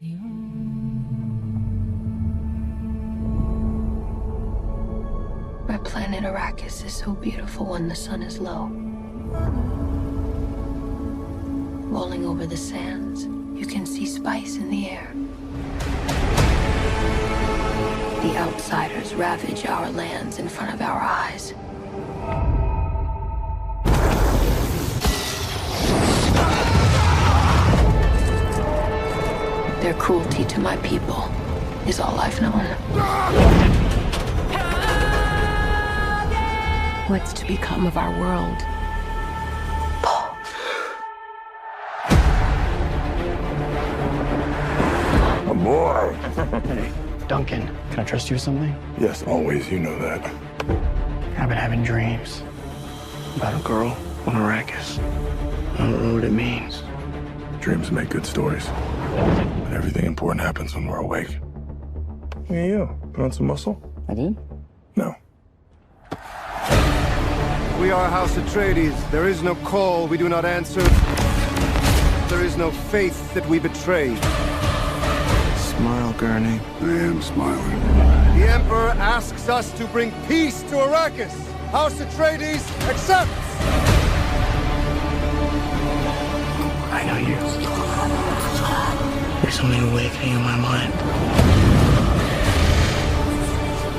My planet Arrakis is so beautiful when the sun is low. Rolling over the sands, you can see spice in the air. The outsiders ravage our lands in front of our eyes. Their cruelty to my people is all I've known. What's to become of our world? Paul. A boy. Hey, Duncan, can I trust you with something? Yes, always. You know that. I've been having dreams about a girl on Arrakis. I don't know what it means. Dreams make good stories. But everything important happens when we're awake. Hey, you. Put on some muscle? I did? No. We are House Atreides. There is no call we do not answer. There is no faith that we betray. Smile, Gurney. I am smiling. The Emperor asks us to bring peace to Arrakis. House Atreides accepts! I know you. There's something awakening in my mind.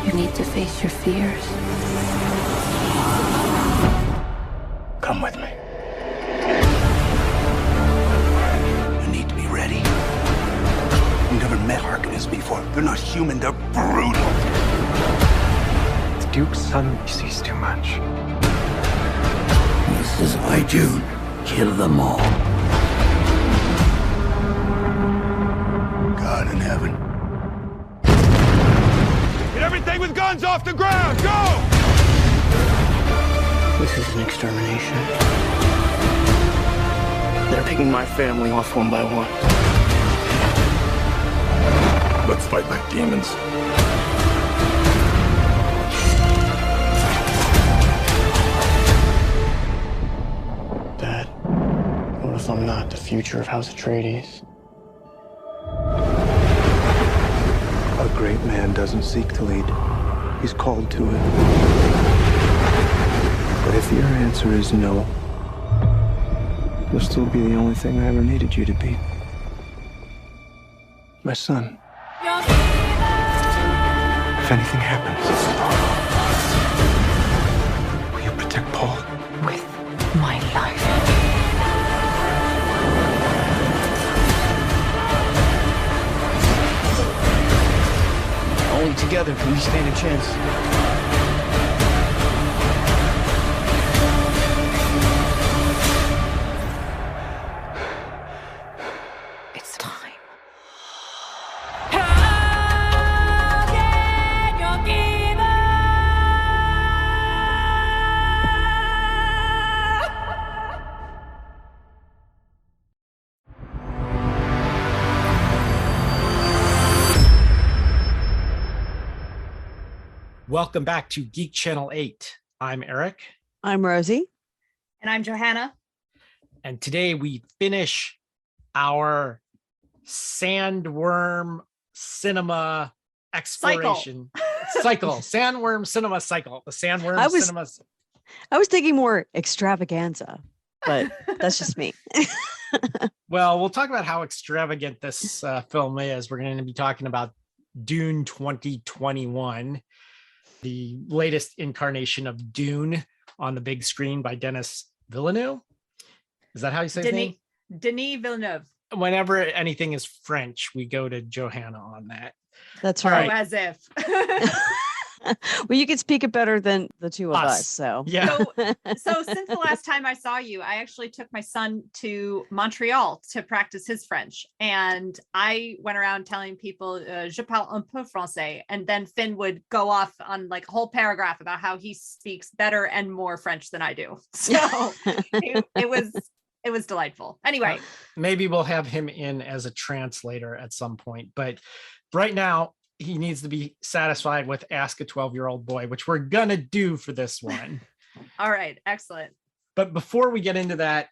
You need to face your fears. Come with me. You need to be ready. You've never met Harkonnens before. They're not human, they're brutal. The Duke's son sees too much. This is my Dune. Kill them all. God in heaven. Get everything with guns off the ground! Go! This is an extermination. They're picking my family off one by one. Let's fight like demons. Dad, what if I'm not the future of House Atreides? A great man doesn't seek to lead. He's called to it. But if your answer is no, you'll still be the only thing I ever needed you to be. My son. If anything happens, will you protect Paul? With my life. Only together can we stand a chance. It's time. Welcome back to Geek Channel 8. I'm Eric. I'm Rosie. And I'm Johanna. And today we finish our sandworm cinema exploration cycle. Sandworm cinema cycle. The sandworm cinema. I was thinking more extravaganza, but that's just me. Well, we'll talk about how extravagant this film is. We're going to be talking about Dune 2021. The latest incarnation of Dune on the big screen by Denis Villeneuve. Is that how you say his name? Denis Villeneuve. Whenever anything is French, we go to Johanna on that. That's right. Oh, as if. Well, you can speak it better than the two of us. So yeah. So since the last time I saw you, I actually took my son to Montreal to practice his French. And I went around telling people, je parle un peu français. And then Finn would go off on like a whole paragraph about how he speaks better and more French than I do. So it was delightful. Anyway. Maybe we'll have him in as a translator at some point. But right now, he needs to be satisfied with Ask a 12-Year-Old Boy, which we're going to do for this one. All right. Excellent. But before we get into that,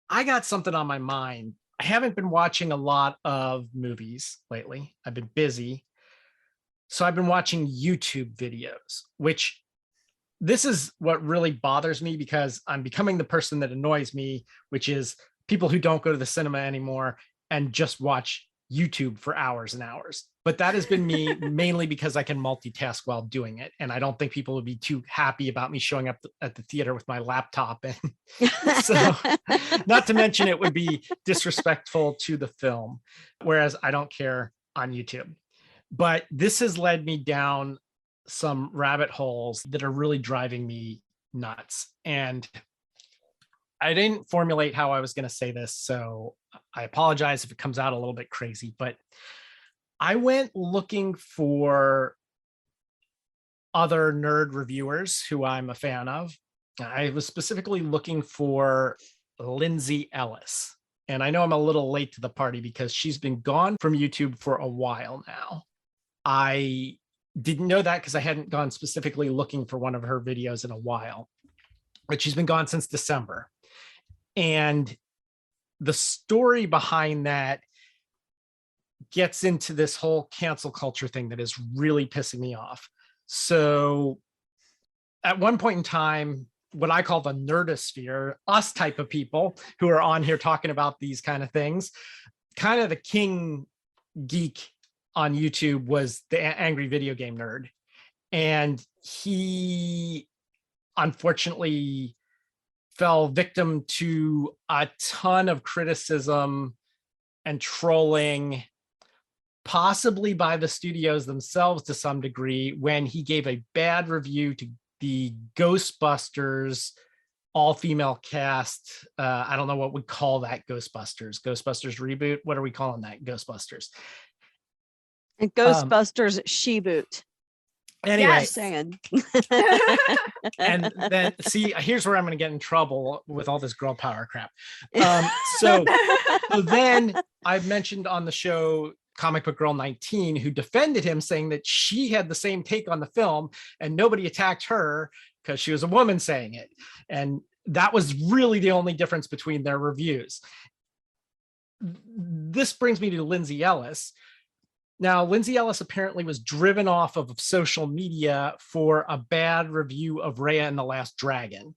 I got something on my mind I haven't been watching a lot of movies lately. I've been busy. So I've been watching YouTube videos, which this is what really bothers me because I'm becoming the person that annoys me, which is people who don't go to the cinema anymore and just watch YouTube for hours and hours. But that has been me mainly because I can multitask while doing it. And I don't think people would be too happy about me showing up at the theater with my laptop. And so, not to mention, it would be disrespectful to the film, whereas I don't care on YouTube. But this has led me down some rabbit holes that are really driving me nuts. And I didn't formulate how I was going to say this, so I apologize if it comes out a little bit crazy, but I went looking for other nerd reviewers who I'm a fan of. I was specifically looking for Lindsay Ellis. And I know I'm a little late to the party because she's been gone from YouTube for a while now. I didn't know that because I hadn't gone specifically looking for one of her videos in a while, but she's been gone since December. And the story behind that gets into this whole cancel culture thing that is really pissing me off. So at one point in time, what I call the nerdosphere, us type of people who are on here talking about these kind of things, kind of the king geek on YouTube was the angry video game nerd. And he unfortunately fell victim to a ton of criticism and trolling, possibly by the studios themselves to some degree, when he gave a bad review to the Ghostbusters all-female cast. I don't know what we call that. Ghostbusters reboot. What are we calling that? Ghostbusters. And Ghostbusters She-Boot. Anyway, Just saying. And then see, here's where I'm going to get in trouble with all this girl power crap. So then I mentioned on the show Comic Book Girl 19, who defended him, saying that she had the same take on the film and nobody attacked her because she was a woman saying it. And that was really the only difference between their reviews. This brings me to Lindsay Ellis. Now, Lindsay Ellis apparently was driven off of social media for a bad review of Raya and the Last Dragon.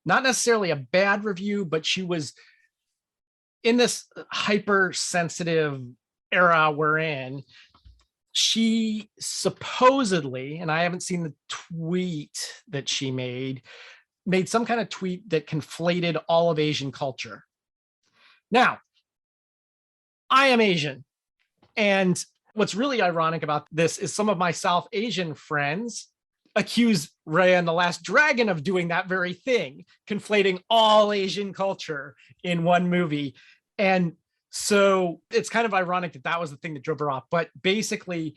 Not necessarily a bad review, but she was in this hypersensitive era we're in. She supposedly, and I haven't seen the tweet that she made some kind of tweet that conflated all of Asian culture. Now, I am Asian, and what's really ironic about this is some of my South Asian friends accuse Raya and the Last Dragon of doing that very thing, conflating all Asian culture in one movie. And so it's kind of ironic that that was the thing that drove her off. But basically,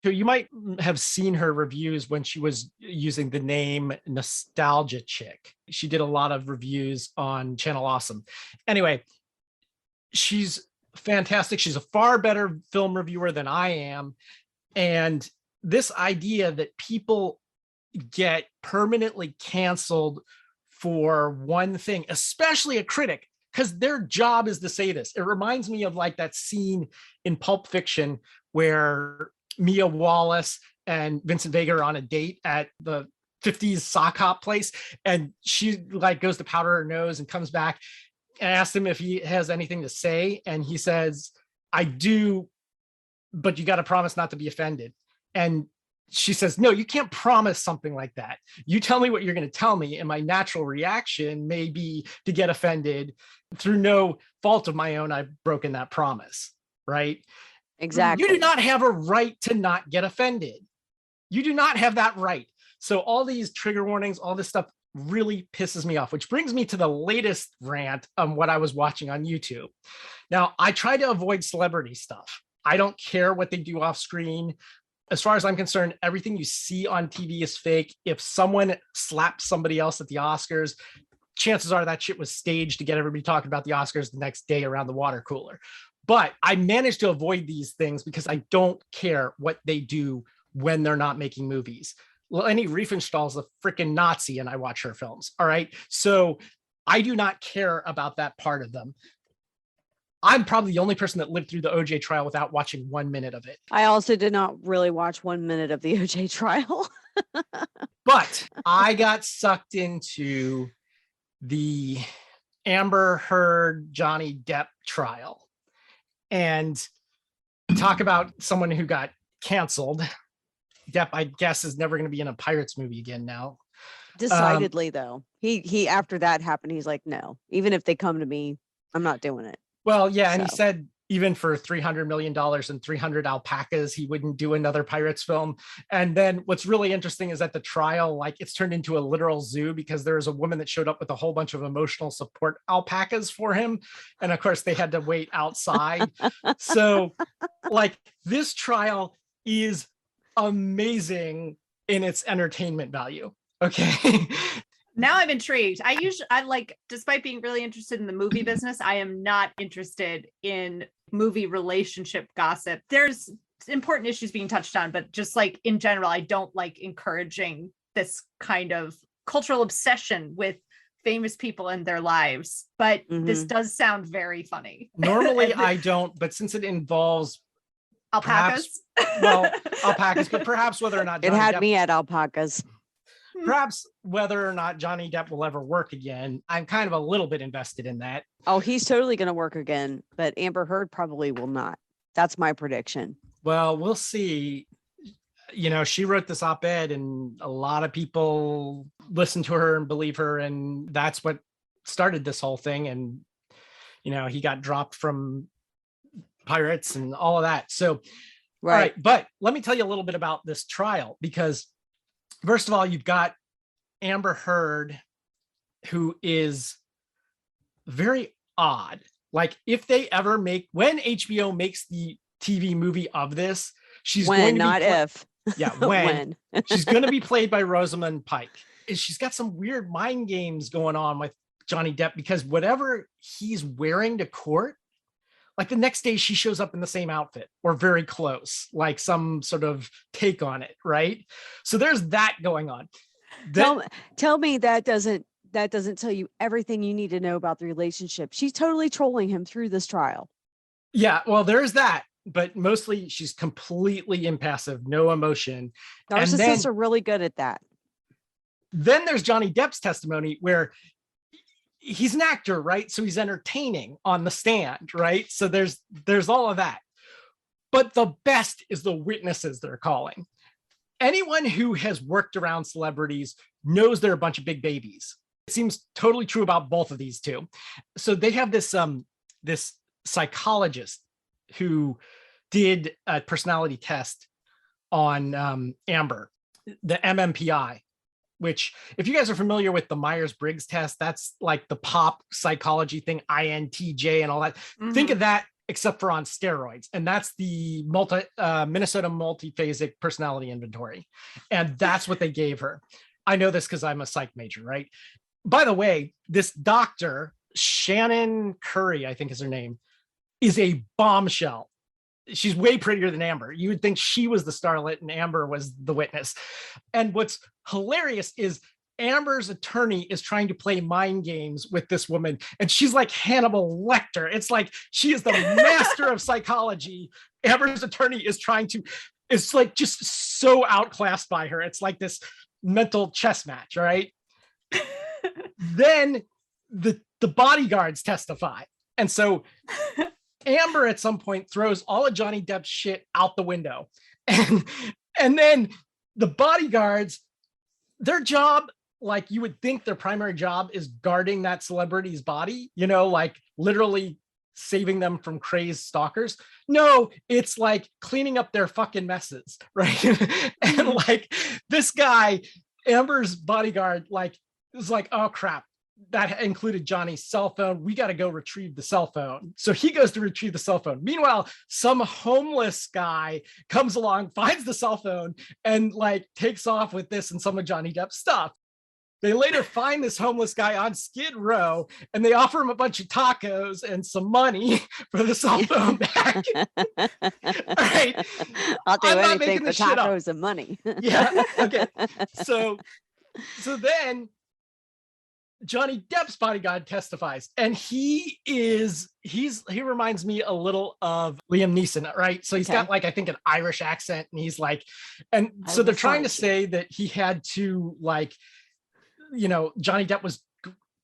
you might have seen her reviews when she was using the name Nostalgia Chick. She did a lot of reviews on Channel Awesome. Anyway, she's fantastic. She's a far better film reviewer than I am. And this idea that people get permanently canceled for one thing, especially a critic, because their job is to say this. It reminds me of like that scene in Pulp Fiction where Mia Wallace and Vincent Vega are on a date at the 50s sock hop place. And she like goes to powder her nose and comes back and asks him if he has anything to say. And he says, I do, but you got to promise not to be offended. And she says, no, you can't promise something like that. You tell me what you're going to tell me. And my natural reaction may be to get offended. Through no fault of my own, I've broken that promise, right? Exactly. You do not have a right to not get offended. You do not have that right. So all these trigger warnings, all this stuff really pisses me off, which brings me to the latest rant on what I was watching on YouTube. Now, I try to avoid celebrity stuff. I don't care what they do off screen. As far as I'm concerned, everything you see on TV is fake. If someone slaps somebody else at the Oscars, chances are that shit was staged to get everybody talking about the Oscars the next day around the water cooler. But I managed to avoid these things because I don't care what they do when they're not making movies. Leni Riefenstahl's a freaking Nazi and I watch her films. All right. So I do not care about that part of them. I'm probably the only person that lived through the OJ trial without watching 1 minute of it. I also did not really watch 1 minute of the OJ trial. But I got sucked into the Amber Heard Johnny Depp trial. And talk about someone who got canceled. Depp, I guess, is never going to be in a Pirates movie again now. Decidedly, though. He after that happened, he's like, no, even if they come to me, I'm not doing it. Well, yeah, and he said even for $300 million and 300 alpacas, he wouldn't do another Pirates film. And then what's really interesting is at the trial, like it's turned into a literal zoo because there was a woman that showed up with a whole bunch of emotional support alpacas for him. And of course, they had to wait outside. So like this trial is amazing in its entertainment value. Okay. Now I'm intrigued. I like, despite being really interested in the movie business, I am not interested in movie relationship gossip. There's important issues being touched on, but just like in general, I don't like encouraging this kind of cultural obsession with famous people and their lives. But this does sound very funny. Normally I don't, but since it involves alpacas, alpacas, but perhaps whether or not Johnny Depp, me at alpacas. Perhaps whether or not Johnny Depp will ever work again, I'm kind of a little bit invested in that. Oh, he's totally going to work again, but Amber Heard probably will not. That's my prediction. Well, we'll see. You know, she wrote this op-ed and a lot of people listen to her and believe her. And that's what started this whole thing. And, you know, he got dropped from Pirates and all of that. So, right. All right. But let me tell you a little bit about this trial, because first of all, you've got Amber Heard, who is very odd. Like if they ever when HBO makes the TV movie of this, she's going to not be if. Yeah, when. She's going to be played by Rosamund Pike. And she's got some weird mind games going on with Johnny Depp because whatever he's wearing to court, like the next day she shows up in the same outfit or very close, like some sort of take on it, right? So there's that going on. Tell me that doesn't tell you everything you need to know about the relationship. She's totally trolling him through this trial. Yeah, well, there's that, but mostly she's completely impassive, no emotion. Narcissists are really good at that. Then there's Johnny Depp's testimony where he's an actor, right? So he's entertaining on the stand, right? So there's all of that. But the best is the witnesses they're calling. Anyone who has worked around celebrities knows they're a bunch of big babies. It seems totally true about both of these two. So they have this psychologist who did a personality test on Amber, the MMPI, which if you guys are familiar with the Myers-Briggs test, that's like the pop psychology thing, INTJ and all that. Think of that except for on steroids. And that's the Minnesota multiphasic personality inventory. And that's what they gave her. I know this because I'm a psych major, right? By the way, this doctor, Shannon Curry, I think is her name, is a bombshell. She's way prettier than Amber. You would think she was the starlet and Amber was the witness. And what's hilarious is Amber's attorney is trying to play mind games with this woman. And she's like Hannibal Lecter. It's like she is the master of psychology. Amber's attorney is it's like just so outclassed by her. It's like this mental chess match, right? Then the bodyguards testify. And so Amber at some point throws all of Johnny Depp's shit out the window. And then the bodyguards, their job, like you would think their primary job is guarding that celebrity's body, you know, like literally saving them from crazed stalkers. No, it's like cleaning up their fucking messes, right? And like this guy, Amber's bodyguard, like is like, oh crap, that included Johnny's cell phone. We got to go retrieve the cell phone. So he goes to retrieve the cell phone. Meanwhile, some homeless guy comes along, finds the cell phone, and like takes off with this and some of Johnny Depp's stuff. They later find this homeless guy on Skid Row and they offer him a bunch of tacos and some money for the cell phone back. All right. I'll do anything for tacos and money. Yeah. Okay. So then Johnny Depp's bodyguard testifies, and he reminds me a little of Liam Neeson, right? So he's got like, I think, an Irish accent, and he's like, and so they're trying to say that he had to, like, Johnny Depp was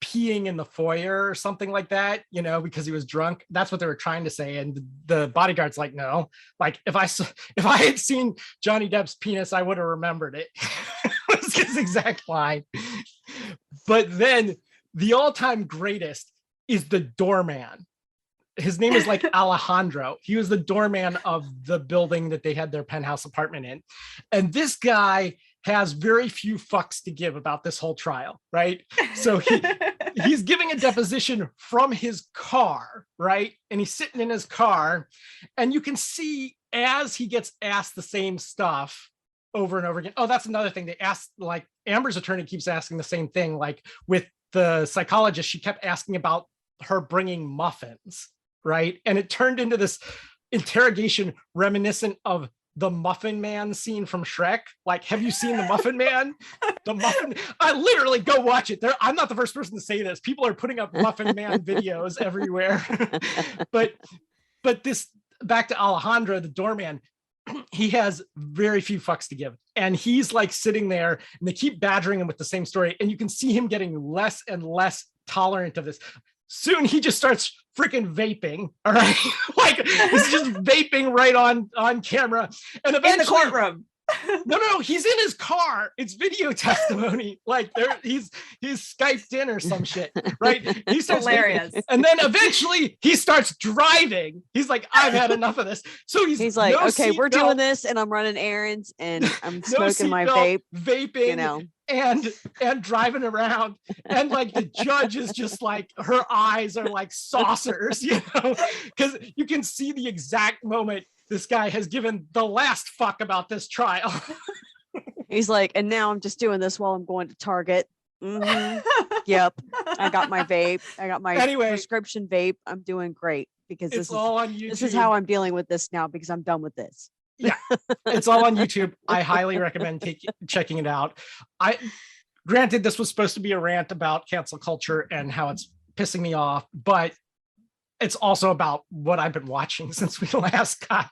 peeing in the foyer or something like that, because he was drunk. That's what they were trying to say. And the bodyguard's like, no, like if I had seen Johnny Depp's penis, I would have remembered it. Was his exact line. But then the all-time greatest is the doorman. His name is like Alejandro. He was the doorman of the building that they had their penthouse apartment in. And this guy has very few fucks to give about this whole trial, right? So he's giving a deposition from his car, right? And he's sitting in his car, and you can see as he gets asked the same stuff over and over again. Oh, that's another thing. They asked, like, Amber's attorney keeps asking the same thing. Like with the psychologist, she kept asking about her bringing muffins, right? And it turned into this interrogation reminiscent of the Muffin Man scene from Shrek. Like, have you seen the Muffin Man? The Muffin, I literally go watch it. I'm not the first person to say this. People are putting up Muffin Man videos everywhere. but this, back to Alejandro, the doorman, he has very few fucks to give. And he's like sitting there, and they keep badgering him with the same story. And you can see him getting less and less tolerant of this. Soon he just starts freaking vaping. All right. Like he's just vaping right on camera. And eventually, in the courtroom. No, he's in his car. It's video testimony. Like he's Skyped in or some shit, right? He starts hilarious. vaping, and then eventually he starts driving. He's like, I've had enough of this. So he's like, okay, we're doing this, and I'm running errands, and I'm smoking my vape, vaping, and driving around, and like the judge is just like, her eyes are like saucers, because you can see the exact moment this guy has given the last fuck about this trial. He's like, and now I'm just doing this while I'm going to Target. Yep. I got my vape. I got my prescription vape. I'm doing great because it's all on YouTube. This is how I'm dealing with this now because I'm done with this. Yeah, it's all on YouTube. I highly recommend checking it out. Granted, this was supposed to be a rant about cancel culture and how it's pissing me off, but it's also about what I've been watching since we last got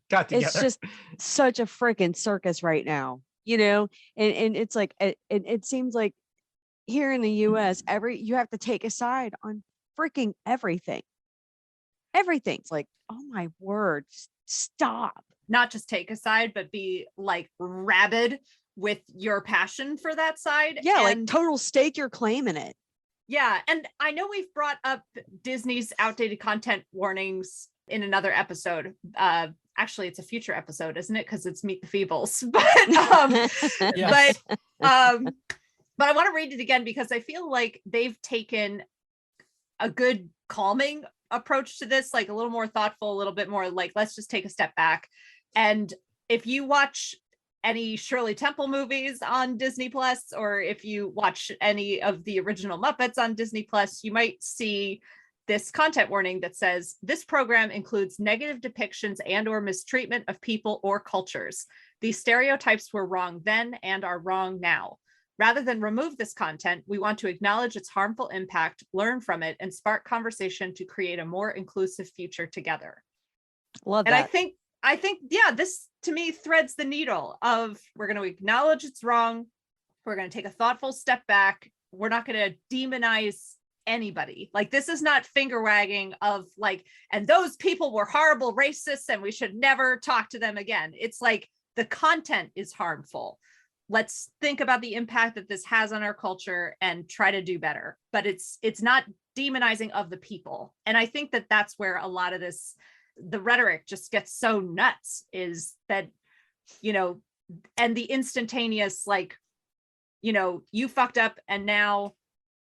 together. It's just such a freaking circus right now, and it's like, it seems like here in the US, you have to take a side on freaking everything. Everything's like, oh my word, stop. Not just take a side, but be like rabid with your passion for that side. Yeah, like total stake your claim in it. Yeah, and I know we've brought up Disney's outdated content warnings in another episode. Actually, it's a future episode, isn't it? Because it's Meet the Feebles. But yes. but I want to read it again because I feel like they've taken a good calming approach to this, like a little more thoughtful, a little bit more like, let's just take a step back. And if you watch any Shirley Temple movies on Disney Plus, or if you watch any of the original Muppets on Disney Plus, you might see this content warning that says this program includes negative depictions and or mistreatment of people or cultures. These stereotypes were wrong then and are wrong now. Rather than remove this content, we want to acknowledge its harmful impact, learn from it, and spark conversation to create a more inclusive future together. Love that. And I think, yeah, this to me threads the needle of, we're going to acknowledge it's wrong. We're going to take a thoughtful step back. We're not going to demonize anybody. Like, this is not finger wagging of like, and those people were horrible racists and we should never talk to them again. It's like, the content is harmful. Let's think about the impact that this has on our culture and try to do better. But it's not demonizing of the people. And I think that that's where a lot of this, the rhetoric just gets so nuts, is that, and the instantaneous, like, you fucked up and now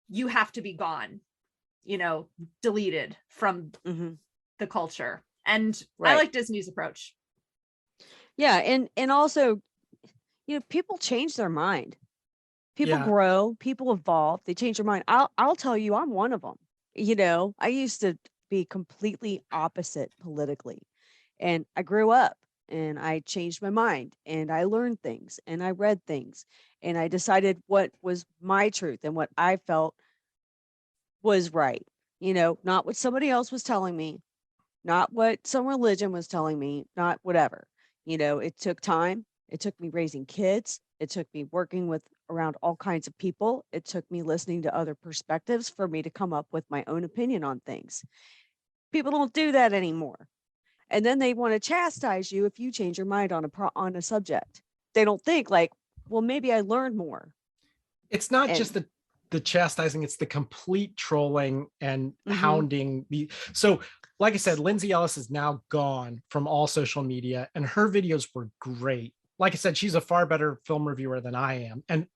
you have to be gone, deleted from the culture. And I like Disney's approach. Yeah. And also, people change their mind. People grow, people evolve, they change their mind. I'll tell you, I'm one of them. I used to be completely opposite politically, and I grew up and I changed my mind and I learned things and I read things and I decided what was my truth and what I felt was right. You know, not what somebody else was telling me, not what some religion was telling me, not whatever. You know, it took time. It took me raising kids. It took me working with around all kinds of people. It took me listening to other perspectives for me to come up with my own opinion on things. People don't do that anymore. And then they want to chastise you if you change your mind on a subject. They don't think like, well, maybe I learned more. It's not just the chastising, it's the complete trolling and hounding. So like I said, Lindsay Ellis is now gone from all social media, and her videos were great. Like I said, she's a far better film reviewer than I am. And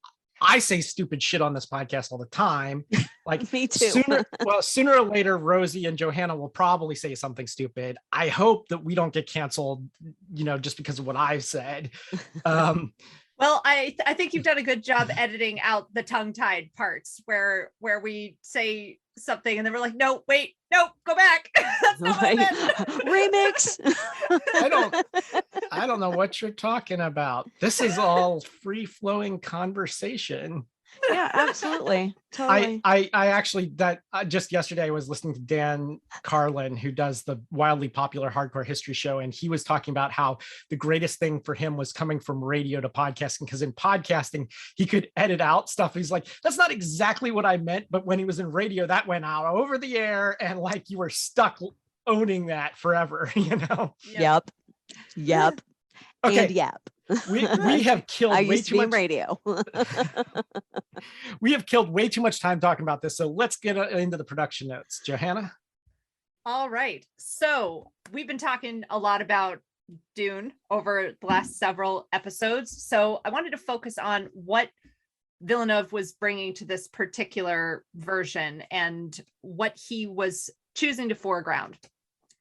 I say stupid shit on this podcast all the time. Like me too. Sooner or later, Rosie and Johanna will probably say something stupid. I hope that we don't get canceled, just because of what I've said. Well, I think you've done a good job editing out the tongue-tied parts where we say something and then we're like, no, wait, no, go back. That's not what I meant. Remix. I don't know what you're talking about. This is all free-flowing conversation. Yeah, absolutely. Totally. I actually just yesterday I was listening to Dan Carlin, who does the wildly popular Hardcore History Show, and he was talking about how the greatest thing for him was coming from radio to podcasting, because in podcasting he could edit out stuff. He's like, that's not exactly what I meant, but when he was in radio, that went out over the air, and like you were stuck owning that forever. Yep. Okay. And yep. We have killed way too much radio. We have killed way too much time talking about this. So let's get into the production notes. Johanna? All right. So we've been talking a lot about Dune over the last several episodes. So I wanted to focus on what Villeneuve was bringing to this particular version and what he was choosing to foreground.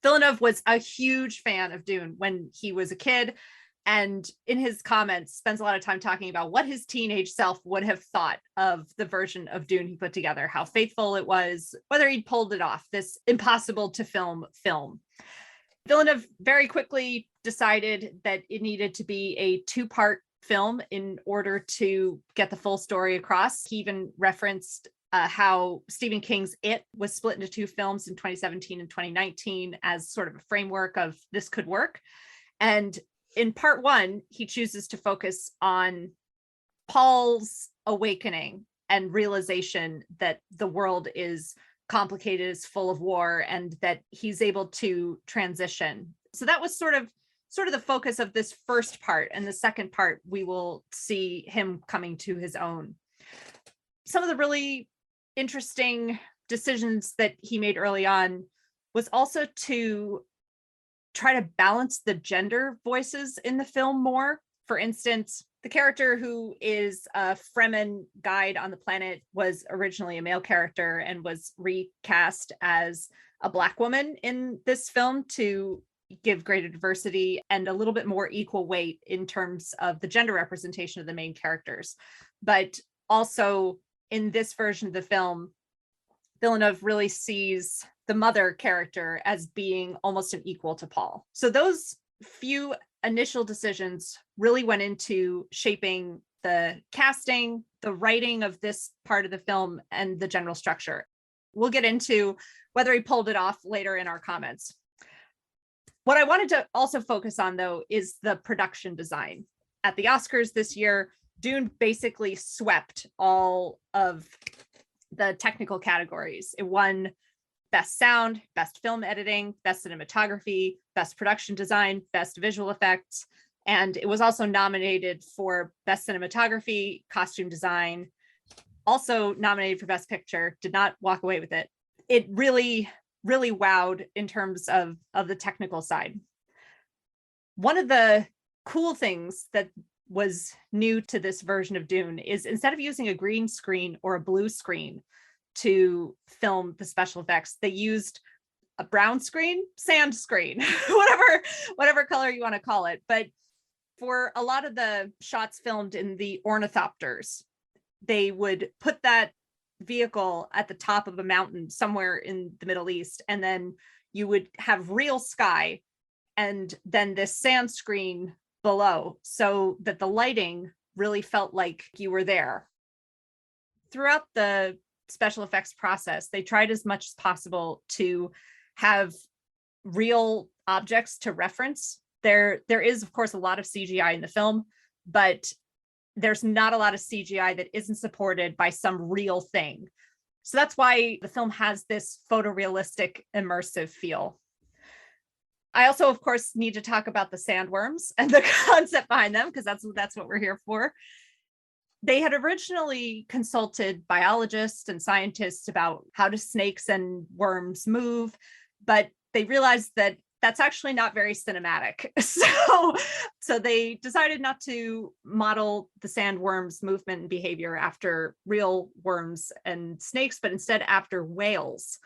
Villeneuve was a huge fan of Dune when he was a kid, and in his comments spends a lot of time talking about what his teenage self would have thought of the version of Dune he put together, how faithful it was, whether he'd pulled it off, this impossible to film. Villeneuve very quickly decided that it needed to be a 2-part film in order to get the full story across. He even referenced how Stephen King's It was split into 2 films in 2017 and 2019 as sort of a framework of this could work. And in part 1, he chooses to focus on Paul's awakening and realization that the world is complicated, is full of war, and that he's able to transition. So that was sort of the focus of this first part. And the second part, we will see him coming to his own. Some of the really interesting decisions that he made early on was also to try to balance the gender voices in the film more. For instance, the character who is a Fremen guide on the planet was originally a male character and was recast as a Black woman in this film to give greater diversity and a little bit more equal weight in terms of the gender representation of the main characters. But also in this version of the film, Villeneuve really sees the mother character as being almost an equal to Paul. So those few initial decisions really went into shaping the casting, the writing of this part of the film, and the general structure. We'll get into whether he pulled it off later in our comments. What I wanted to also focus on, though, is the production design. At the Oscars this year, Dune basically swept all of the technical categories. It won Best Sound, Best Film Editing, Best Cinematography, Best Production Design, Best Visual Effects, and it was also nominated for Best Cinematography, Costume Design, also nominated for Best Picture, did not walk away with it. It really, really wowed in terms of the technical side. One of the cool things that was new to this version of Dune is instead of using a green screen or a blue screen to film the special effects, they used a brown screen, sand screen, whatever color you want to call it. But for a lot of the shots filmed in the ornithopters, they would put that vehicle at the top of a mountain somewhere in the Middle East, and then you would have real sky and then this sand screen below, so that the lighting really felt like you were there. Throughout the special effects process, they tried as much as possible to have real objects to reference. There is, of course, a lot of CGI in the film, but there's not a lot of CGI that isn't supported by some real thing. So that's why the film has this photorealistic, immersive feel. I also, of course, need to talk about the sandworms and the concept behind them, because that's what we're here for. They had originally consulted biologists and scientists about how do snakes and worms move, but they realized that that's actually not very cinematic. So they decided not to model the sandworms' movement and behavior after real worms and snakes, but instead after whales.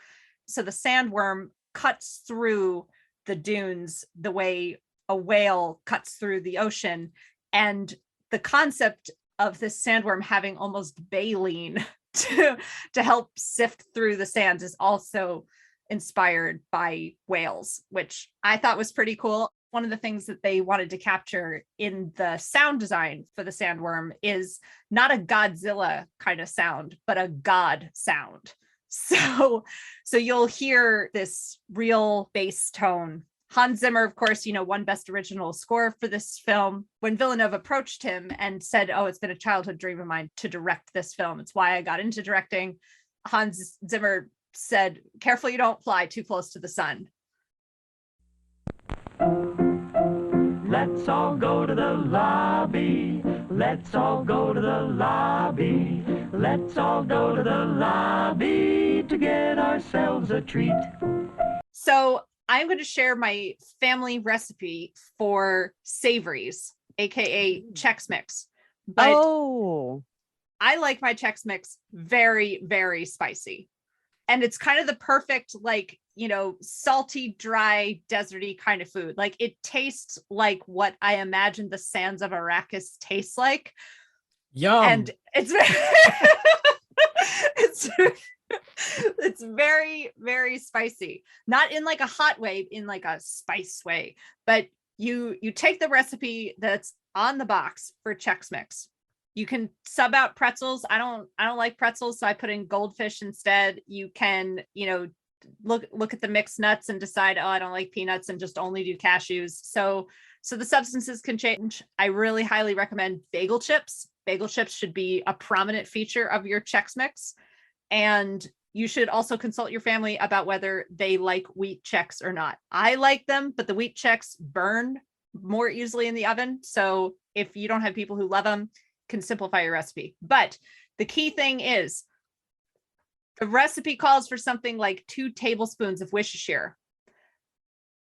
So the sandworm cuts through the dunes the way a whale cuts through the ocean. And the concept of this sandworm having almost baleen to help sift through the sands is also inspired by whales, which I thought was pretty cool. One of the things that they wanted to capture in the sound design for the sandworm is not a Godzilla kind of sound, but a God sound. So you'll hear this real bass tone. Hans Zimmer, of course, won Best Original Score for this film. When Villeneuve approached him and said, "Oh, it's been a childhood dream of mine to direct this film. It's why I got into directing," Hans Zimmer said, "Careful you don't fly too close to the sun." Let's all go to the lobby. Let's all go to the lobby. Let's all go to the lobby to get ourselves a treat. So I'm going to share my family recipe for savories, aka Chex Mix. But I like my Chex Mix very, very spicy. And it's kind of the perfect, salty, dry, deserty kind of food. Like, it tastes like what I imagine the sands of Arrakis taste like. Yum. And it's it's very, very spicy. Not in like a hot way, in like a spice way. But you take the recipe that's on the box for Chex Mix. You can sub out pretzels. I don't like pretzels, so I put in goldfish instead. You can, look at the mixed nuts and decide, oh, I don't like peanuts, and just only do cashews. So the substances can change. I really highly recommend bagel chips. Bagel chips should be a prominent feature of your Chex Mix. And you should also consult your family about whether they like wheat Chex or not. I like them, but the wheat Chex burn more easily in the oven. So if you don't have people who love them, can simplify your recipe. But the key thing is the recipe calls for something like 2 tablespoons of Worcestershire.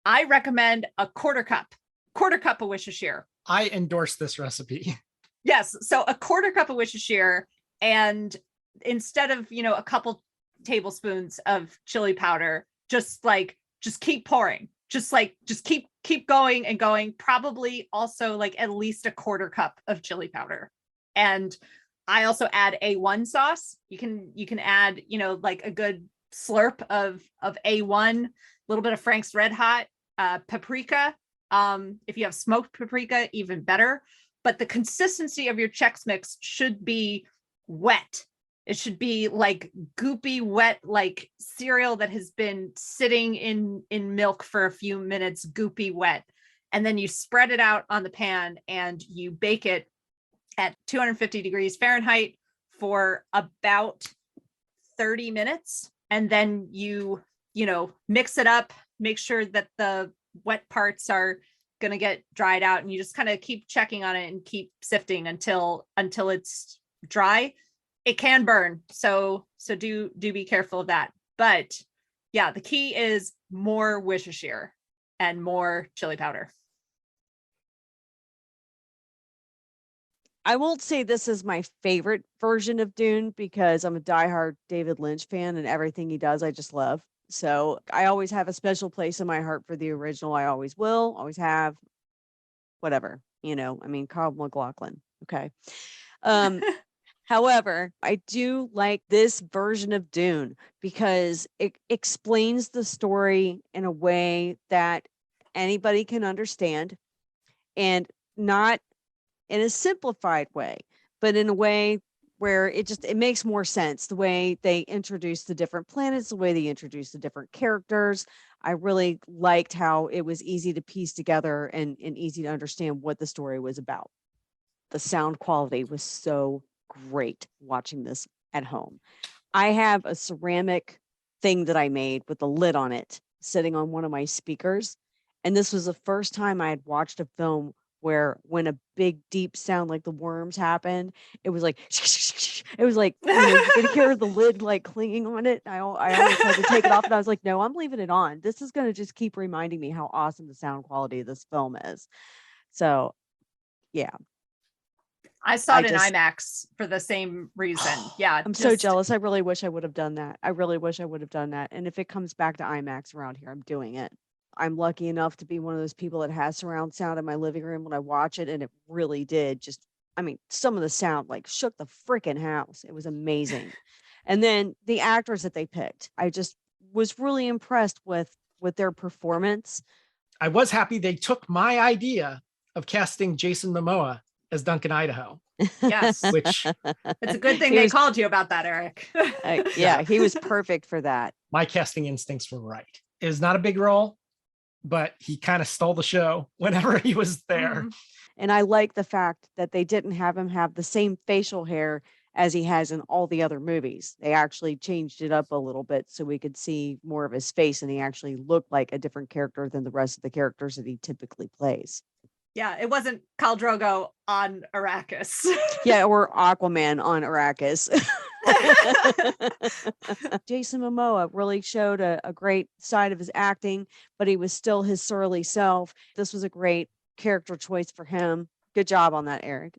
I recommend a quarter cup of Worcestershire. I endorse this recipe. Yes. So a quarter cup of Worcestershire, and instead of, a couple tablespoons of chili powder, just keep pouring, just keep going and going. Probably also like at least a quarter cup of chili powder. And I also add A1 sauce. You can add, like a good slurp of A1, a little bit of Frank's Red Hot, paprika. If you have smoked paprika, even better. But the consistency of your Chex Mix should be wet. It should be like goopy, wet, like cereal that has been sitting in milk for a few minutes, goopy, wet. And then you spread it out on the pan and you bake it at 250 degrees Fahrenheit for about 30 minutes. And then you mix it up, make sure that the wet parts are going to get dried out, and you just kind of keep checking on it and keep sifting until it's dry. It can burn. So do be careful of that. But yeah, the key is more Worcestershire and more chili powder. I won't say this is my favorite version of Dune because I'm a diehard David Lynch fan and everything he does, I just love. So I always have a special place in my heart for the original. I always will, always have, whatever, Carl McLaughlin. Okay. However, I do like this version of Dune because it explains the story in a way that anybody can understand, and not in a simplified way, but in a way where it makes more sense the way they introduce the different planets, the way they introduce the different characters. I really liked how it was easy to piece together and easy to understand what the story was about. The sound quality was so great watching this at home. I have a ceramic thing that I made with a lid on it sitting on one of my speakers. And this was the first time I had watched a film where when a big deep sound like the worms happened, it was like it was like, you could hear the lid like clinging on it. I almost had to take it off, and I was like, no, I'm leaving it on. This is going to just keep reminding me how awesome the sound quality of this film is. So yeah, I saw it in IMAX for the same reason. Yeah. I'm so jealous. I really wish I would have done that. I really wish I would have done that. And if it comes back to IMAX around here, I'm doing it. I'm lucky enough to be one of those people that has surround sound in my living room when I watch it. And it really did some of the sound like shook the freaking house. It was amazing. And then the actors that they picked, I just was really impressed with their performance. I was happy they took my idea of casting Jason Momoa as Duncan Idaho. Yes. Which it's a good thing they called you about that, Eric. Yeah, he was perfect for that. My casting instincts were right. It was not a big role, but he kind of stole the show whenever he was there. Mm-hmm. And I like the fact that they didn't have him have the same facial hair as he has in all the other movies. They actually changed it up a little bit so we could see more of his face, and he actually looked like a different character than the rest of the characters that he typically plays. Yeah, it wasn't Khal Drogo on Arrakis. Yeah, or Aquaman on Arrakis. Jason Momoa really showed a great side of his acting, but he was still his surly self. This was a great character choice for him. Good job on that, Eric.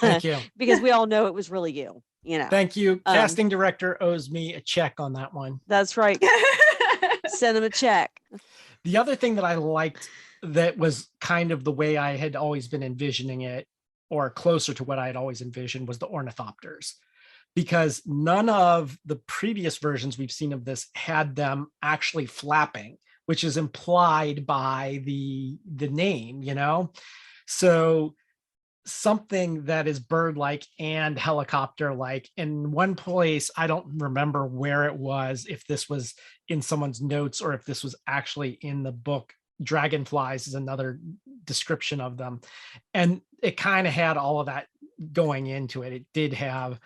Thank you. Because we all know it was really you. Thank you. Casting director owes me a check on that one. That's right. Send him a check. The other thing that I liked that was kind of the way I had always been envisioning it, or closer to what I had always envisioned, was the ornithopters. Because none of the previous versions we've seen of this had them actually flapping, which is implied by the name, So something that is bird-like and helicopter-like. In one place, I don't remember where it was, if this was in someone's notes or if this was actually in the book. Dragonflies is another description of them. And it kind of had all of that going into it. It did have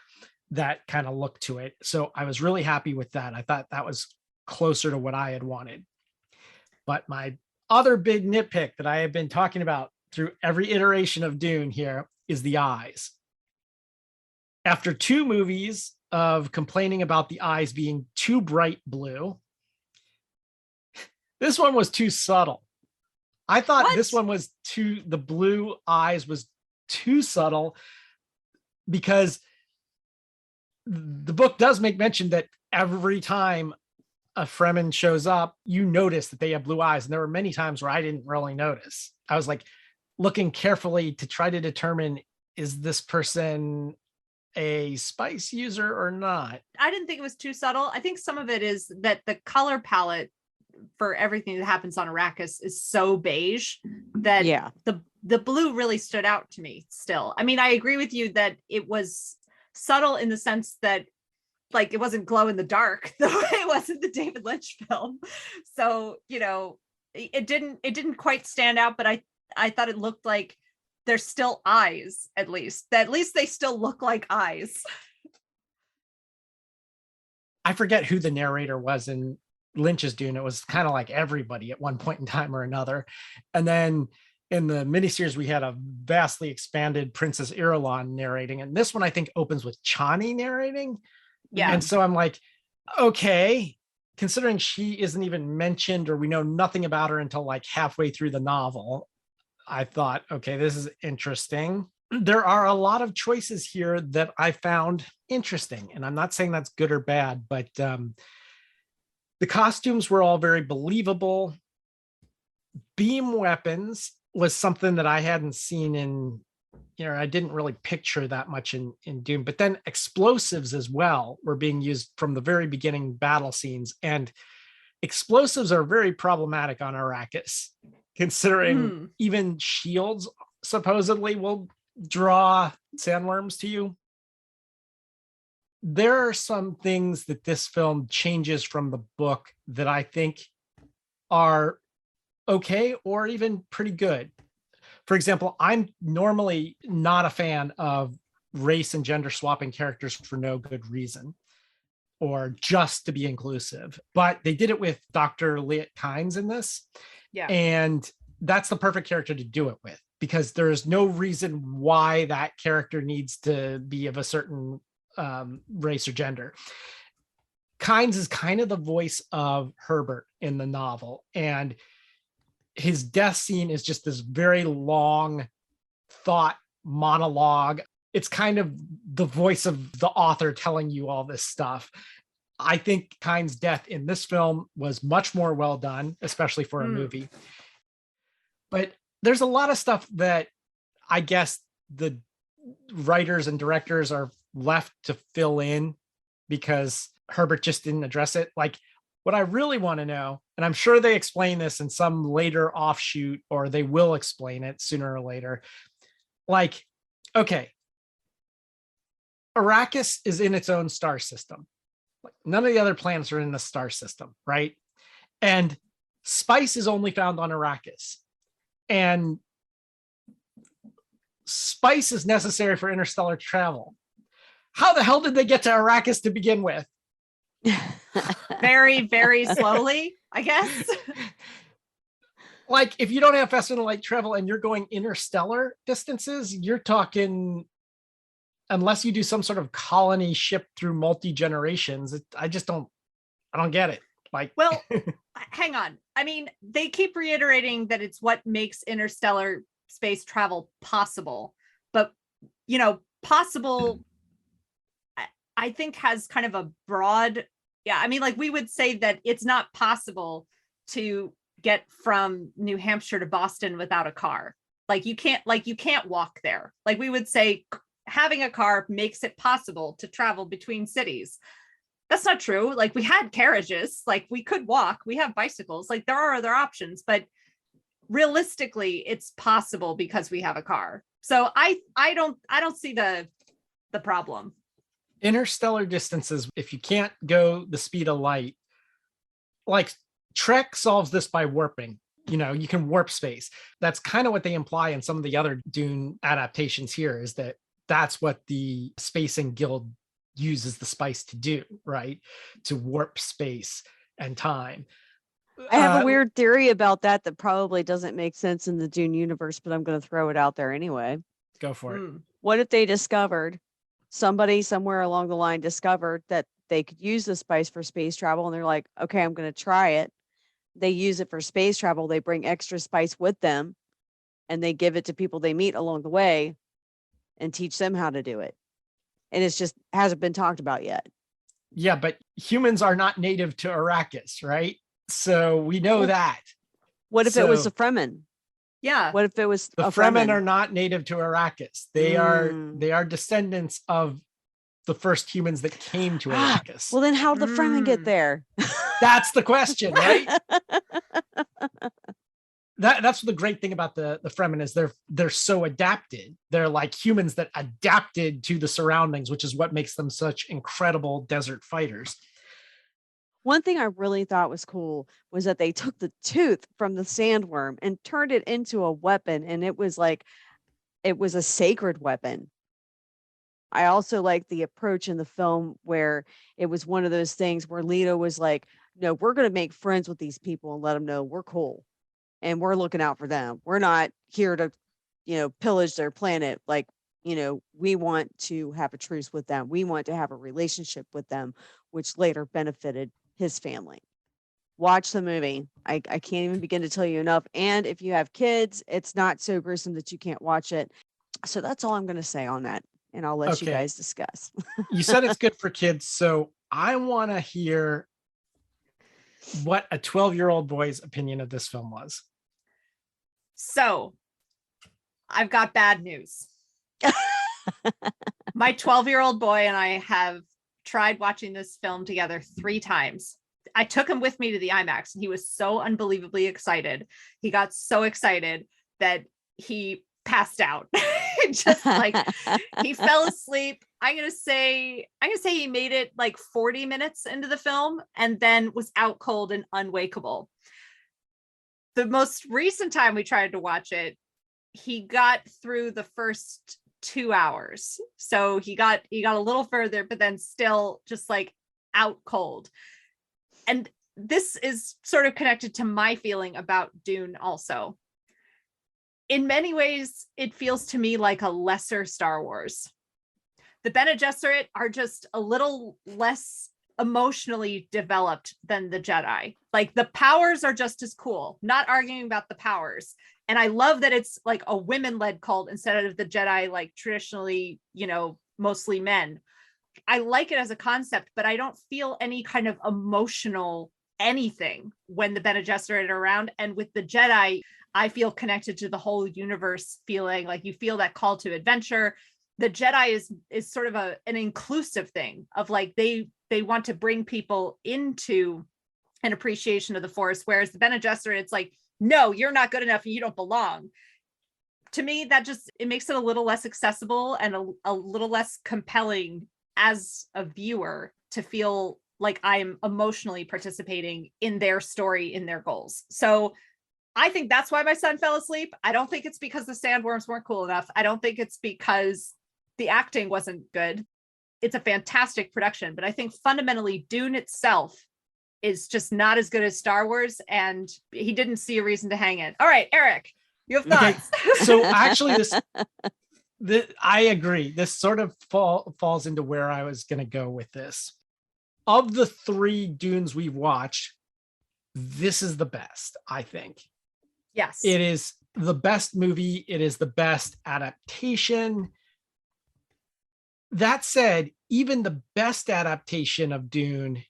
that kind of look to it. So I was really happy with that. I thought that was closer to what I had wanted. But my other big nitpick that I have been talking about through every iteration of Dune here is the eyes. After 2 movies of complaining about the eyes being too bright blue, this one was too subtle. I thought this one was the blue eyes was too subtle, because the book does make mention that every time a Fremen shows up, you notice that they have blue eyes. And there were many times where I didn't really notice. I was like looking carefully to try to determine, is this person a spice user or not? I didn't think it was too subtle. I think some of it is that the color palette for everything that happens on Arrakis is so beige that the blue really stood out to me still. I mean, I agree with you that it was subtle in the sense that like it wasn't glow in the dark the way it was in the David Lynch film. So, it didn't quite stand out, but I thought it looked like there's still eyes, at least they still look like eyes. I forget who the narrator was in Lynch's Dune. It was kind of like everybody at one point in time or another. And then in the miniseries, we had a vastly expanded Princess Irulan narrating. And this one, I think, opens with Chani narrating. Yeah. And so I'm like, okay, considering she isn't even mentioned or we know nothing about her until like halfway through the novel, I thought, okay, this is interesting. There are a lot of choices here that I found interesting. And I'm not saying that's good or bad, but the costumes were all very believable. Beam weapons was something that I hadn't seen in, I didn't really picture that much in Dune, but then explosives as well were being used from the very beginning battle scenes. And explosives are very problematic on Arrakis, considering even shields supposedly will draw sandworms to you. there are some things that this film changes from the book that I think are okay or even pretty good. For example, I'm normally not a fan of race and gender swapping characters for no good reason or just to be inclusive, but they did it with Dr. Liet Kynes in this. Yeah. And that's the perfect character to do it with, because there's no reason why that character needs to be of a certain race or gender. Kynes is kind of the voice of Herbert in the novel, and his death scene is just this very long thought monologue. It's kind of the voice of the author telling you all this stuff. I think Kynes' death in this film was much more well done, especially for a movie. But there's a lot of stuff that I guess the writers and directors are left to fill in because Herbert just didn't address it. Like, what I really want to know, and I'm sure they explain this in some later offshoot, or they will explain it sooner or later. Like, okay, Arrakis is in its own star system. None of the other planets are in the star system, right? And spice is only found on Arrakis. And spice is necessary for interstellar travel. How the hell did they get to Arrakis to begin with? Very, very slowly, I guess. Like, if you don't have faster than light travel and you're going interstellar distances, you're talking, unless you do some sort of colony ship through multi-generations, I don't get it. Like, well, hang on. I mean, they keep reiterating that it's what makes interstellar space travel possible. But, you know, possible, I think, has kind of a broad, I mean, like, we would say that it's not possible to get from New Hampshire to Boston without a car. You can't walk there. Like, we would say having a car makes it possible to travel between cities. That's not true. Like, we had carriages, like, we could walk, we have bicycles, like, there are other options, but realistically it's possible because we have a car. So I don't see the problem. Interstellar distances, if you can't go the speed of light, like, Trek solves this by warping. You know, you can warp space. That's kind of what they imply in some of the other Dune adaptations here, is that that's what the Spacing Guild uses the spice to do, right? To warp space and time. I have a weird theory about that probably doesn't make sense in the Dune universe, but I'm going to throw it out there anyway. Go for it. What if they discovered, somebody somewhere along the line discovered that they could use the spice for space travel, and they're like, okay, I'm going to try it. They use it for space travel. They bring extra spice with them, and they give it to people they meet along the way and teach them how to do it. And it's just hasn't been talked about yet. Yeah, but humans are not native to Arrakis, right? So we know that. What if it was a Fremen? Yeah. What if it was the Fremen are not native to Arrakis. They are descendants of the first humans that came to Arrakis. Well, then how did the Fremen get there? That's the question, right? That's the great thing about the Fremen is they're so adapted. They're like humans that adapted to the surroundings, which is what makes them such incredible desert fighters. One thing I really thought was cool was that they took the tooth from the sandworm and turned it into a weapon, and it was a sacred weapon. I also like the approach in the film where it was one of those things where Leto was like, no, we're going to make friends with these people and let them know we're cool and we're looking out for them. We're not here to, pillage their planet. Like, we want to have a truce with them. We want to have a relationship with them, which later benefited his family. Watch the movie. I can't even begin to tell you enough. And if you have kids, it's not so gruesome that you can't watch it. So that's all I'm going to say on that. And I'll let you guys discuss. You said it's good for kids. So I want to hear what a 12-year-old boy's opinion of this film was. So I've got bad news. My 12-year-old boy and I have tried watching this film together 3 times. I took him with me to the IMAX and he was so unbelievably excited. He got so excited that he passed out. just like he fell asleep. I'm gonna say he made it like 40 minutes into the film and then was out cold and unwakeable. The most recent time we tried to watch it, he got through the first 2 hours. So he got a little further, but then still just like out cold. And this is sort of connected to my feeling about Dune also. In many ways, it feels to me like a lesser Star Wars. The Bene Gesserit are just a little less emotionally developed than the Jedi. Like the powers are just as cool, not arguing about the powers. And I love that it's like a women-led cult instead of the Jedi, like traditionally, mostly men. I like it as a concept, but I don't feel any kind of emotional anything when the Bene Gesserit are around. And with the Jedi, I feel connected to the whole universe, feeling like you feel that call to adventure. The Jedi is sort of an inclusive thing of like they want to bring people into an appreciation of the Force, whereas the Bene Gesserit, it's like, no, you're not good enough and you don't belong. To me, that just, it makes it a little less accessible and a little less compelling as a viewer to feel like I'm emotionally participating in their story, in their goals. So I think that's why my son fell asleep. I don't think it's because the sandworms weren't cool enough. I don't think it's because the acting wasn't good. It's a fantastic production, but I think fundamentally Dune itself is just not as good as Star Wars, and he didn't see a reason to hang it. All right, Eric, you have thoughts. Okay. So actually I agree. This sort of falls into where I was going to go with this. Of the 3 Dunes we've watched, this is the best, I think. Yes. It is the best movie. It is the best adaptation. That said, even the best adaptation of Dune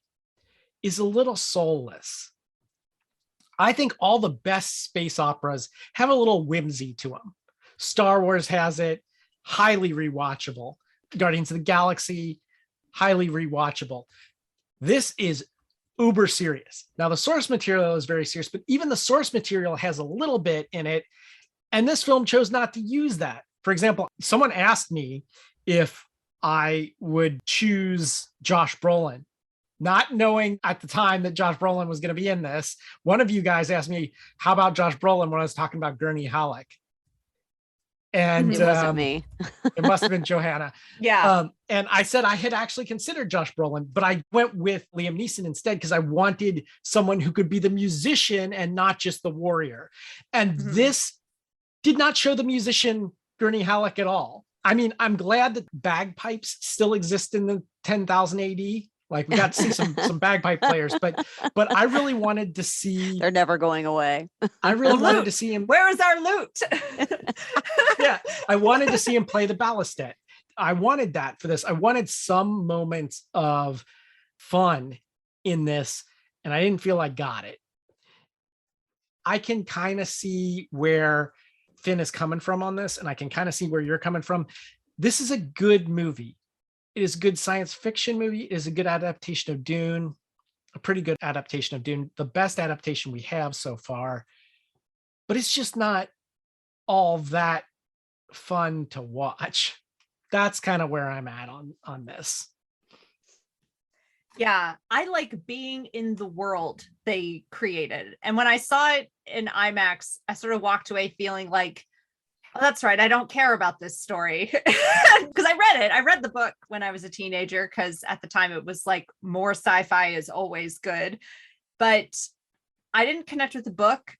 is a little soulless. I think all the best space operas have a little whimsy to them. Star Wars has it, highly rewatchable. Guardians of the Galaxy, highly rewatchable. This is uber serious. Now, the source material is very serious, but even the source material has a little bit in it. And this film chose not to use that. For example, someone asked me if I would choose Josh Brolin, not knowing at the time that Josh Brolin was going to be in this. One of you guys asked me, how about Josh Brolin, when I was talking about Gurney Halleck? And it wasn't me. It must have been Johanna. Yeah. And I said I had actually considered Josh Brolin, but I went with Liam Neeson instead because I wanted someone who could be the musician and not just the warrior. And this did not show the musician Gurney Halleck at all. I mean, I'm glad that bagpipes still exist in the 10,000 AD. Like we got to see some bagpipe players, but I really wanted to see. They're never going away. I really wanted to see him. Where is our loot? Yeah, I wanted to see him play the ballistet. I wanted that for this. I wanted some moments of fun in this, and I didn't feel I got it. I can kind of see where Finn is coming from on this, and I can kind of see where you're coming from. This is a good movie. It is a good science fiction movie. It is a good adaptation of Dune, a pretty good adaptation of Dune, the best adaptation we have so far. But it's just not all that fun to watch. That's kind of where I'm at on this. Yeah, I like being in the world they created. And when I saw it in IMAX, I sort of walked away feeling like, oh, that's right, I don't care about this story. Because I read the book when I was a teenager, because at the time it was like more sci-fi is always good. But I didn't connect with the book,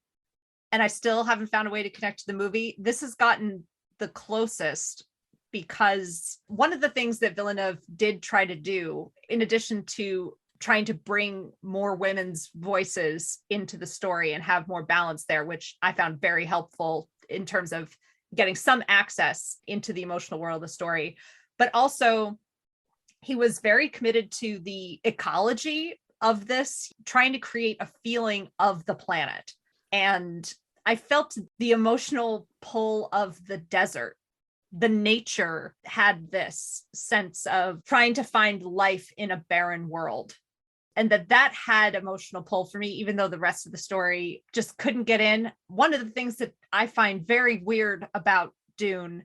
and I still haven't found a way to connect to the movie. This has gotten the closest, because one of the things that Villeneuve did try to do, in addition to trying to bring more women's voices into the story and have more balance there, which I found very helpful in terms of getting some access into the emotional world of the story, but also he was very committed to the ecology of this, trying to create a feeling of the planet. And I felt the emotional pull of the desert. The nature had this sense of trying to find life in a barren world. And that had emotional pull for me, even though the rest of the story just couldn't get in. One of the things that I find very weird about Dune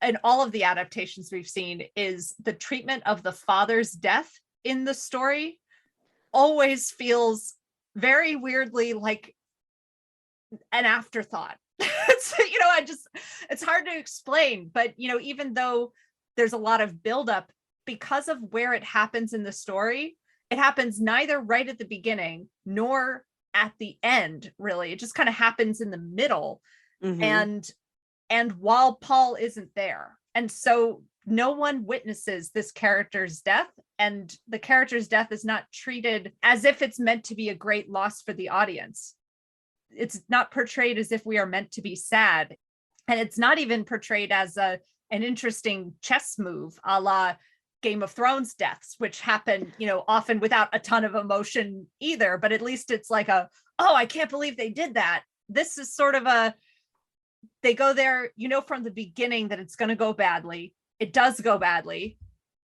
in all of the adaptations we've seen is the treatment of the father's death in the story always feels very weirdly like an afterthought. It's hard to explain, but even though there's a lot of buildup, because of where it happens in the story, it happens neither right at the beginning nor at the end, really. It just kind of happens in the middle. And while Paul isn't there. And so no one witnesses this character's death, and the character's death is not treated as if it's meant to be a great loss for the audience. It's not portrayed as if we are meant to be sad. And it's not even portrayed as an interesting chess move, a la Game of Thrones deaths, which happen, often without a ton of emotion either. But at least it's like oh, I can't believe they did that. This is sort of they go there, from the beginning that it's going to go badly. It does go badly.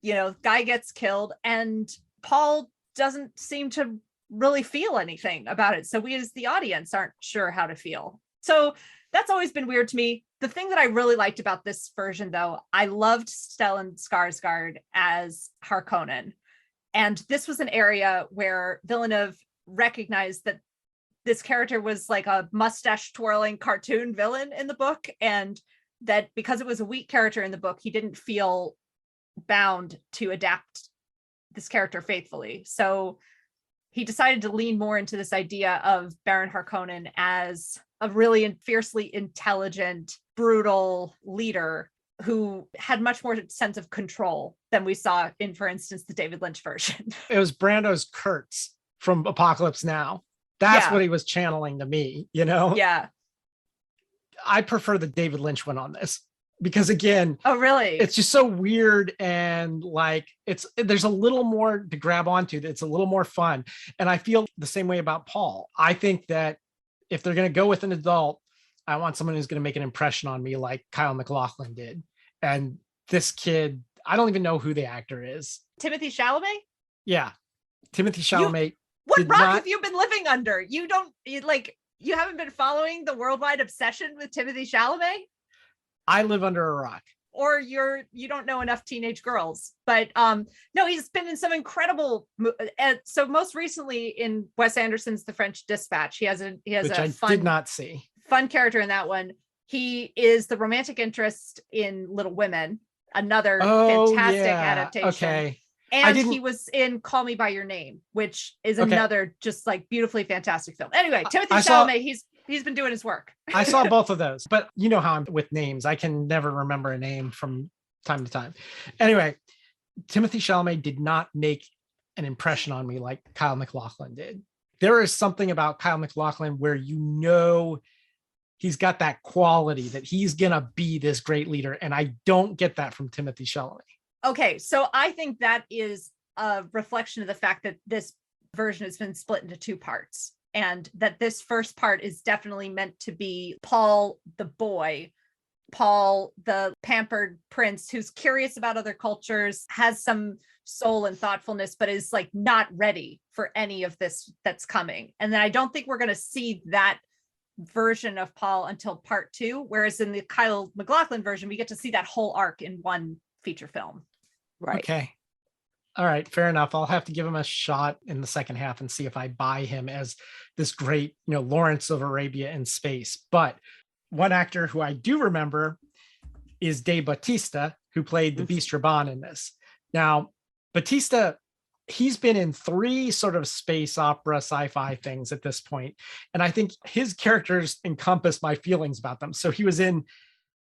Guy gets killed, and Paul doesn't seem to really feel anything about it. So we as the audience aren't sure how to feel. So that's always been weird to me. The thing that I really liked about this version, though, I loved Stellan Skarsgård as Harkonnen. And this was an area where Villeneuve recognized that this character was like a mustache twirling cartoon villain in the book, and that because it was a weak character in the book, he didn't feel bound to adapt this character faithfully. So he decided to lean more into this idea of Baron Harkonnen as a really fiercely intelligent, brutal leader who had much more sense of control than we saw in, for instance, the David Lynch version. It was Brando's Kurtz from Apocalypse Now. That's what he was channeling to me, Yeah. I prefer the David Lynch one on this because, again, oh really? It's just so weird, and like there's a little more to grab onto. It's a little more fun, and I feel the same way about Paul. I think that if they're going to go with an adult, I want someone who's going to make an impression on me like Kyle MacLachlan did. And this kid, I don't even know who the actor is. Timothy Chalamet? Yeah, Timothy Chalamet. What rock have you been living under? You haven't been following the worldwide obsession with Timothy Chalamet? I live under a rock. Or you don't know enough teenage girls. But no, he's been in some incredible. So most recently in Wes Anderson's The French Dispatch, he has Which a I fun, did not see. Fun character in that one. He is the romantic interest in Little Women, another fantastic adaptation. Okay. And he was in Call Me by Your Name, which is another just like beautifully fantastic film. Anyway, Timothy Chalamet, he's been doing his work. I saw both of those, but you know how I'm with names. I can never remember a name from time to time. Anyway, Timothy Chalamet did not make an impression on me like Kyle MacLachlan did. There is something about Kyle MacLachlan where he's got that quality that he's going to be this great leader. And I don't get that from Timothy Chalamet. Okay, so I think that is a reflection of the fact that this version has been split into two parts, and that this first part is definitely meant to be Paul the boy, Paul the pampered prince who's curious about other cultures, has some soul and thoughtfulness, but is like not ready for any of this that's coming. And then I don't think we're going to see that version of Paul until part 2, whereas in the Kyle MacLachlan version, we get to see that whole arc in one feature film. Right. Okay. All right. Fair enough. I'll have to give him a shot in the second half and see if I buy him as this great, Lawrence of Arabia in space. But one actor who I do remember is Dave Bautista, who played the Beast Raban in this. Now, Bautista, he's been in 3 sort of space opera sci-fi things at this point, and I think his characters encompass my feelings about them. So he was in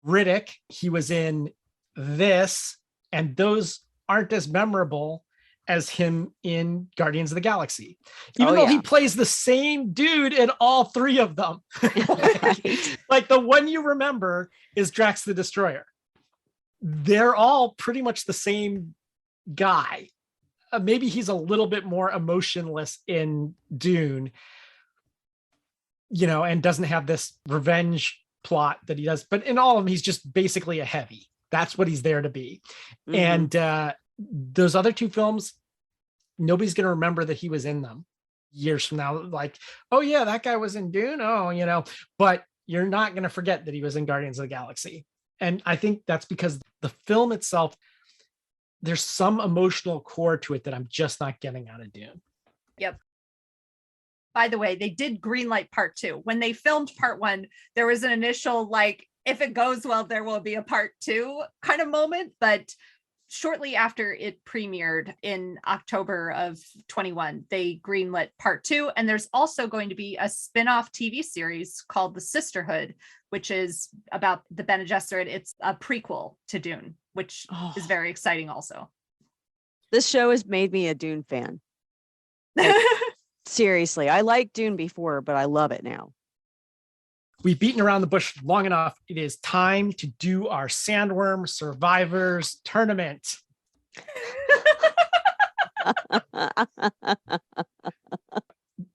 Riddick, he was in this, and those aren't as memorable as him in Guardians of the Galaxy, even though he plays the same dude in all 3 of them. Like the one you remember is Drax the Destroyer. They're all pretty much the same guy. Maybe he's a little bit more emotionless in Dune, and doesn't have this revenge plot that he does. But in all of them, he's just basically a heavy. That's what he's there to be. And those other 2 films, nobody's going to remember that he was in them years from now. Like, oh yeah, that guy was in Dune. Oh, but you're not going to forget that he was in Guardians of the Galaxy. And I think that's because the film itself, there's some emotional core to it that I'm just not getting out of Dune. Yep. By the way, they did greenlight part 2. When they filmed part 1, there was an initial, like, if it goes well, there will be a part 2 kind of moment. But shortly after it premiered in October of 21, they greenlit part 2. And there's also going to be a spin-off TV series called The Sisterhood, which is about the Bene Gesserit. It's a prequel to Dune, which is very exciting also. This show has made me a Dune fan. Like, seriously, I liked Dune before, but I love it now. We've beaten around the bush long enough. It is time to do our Sandworm Survivors tournament.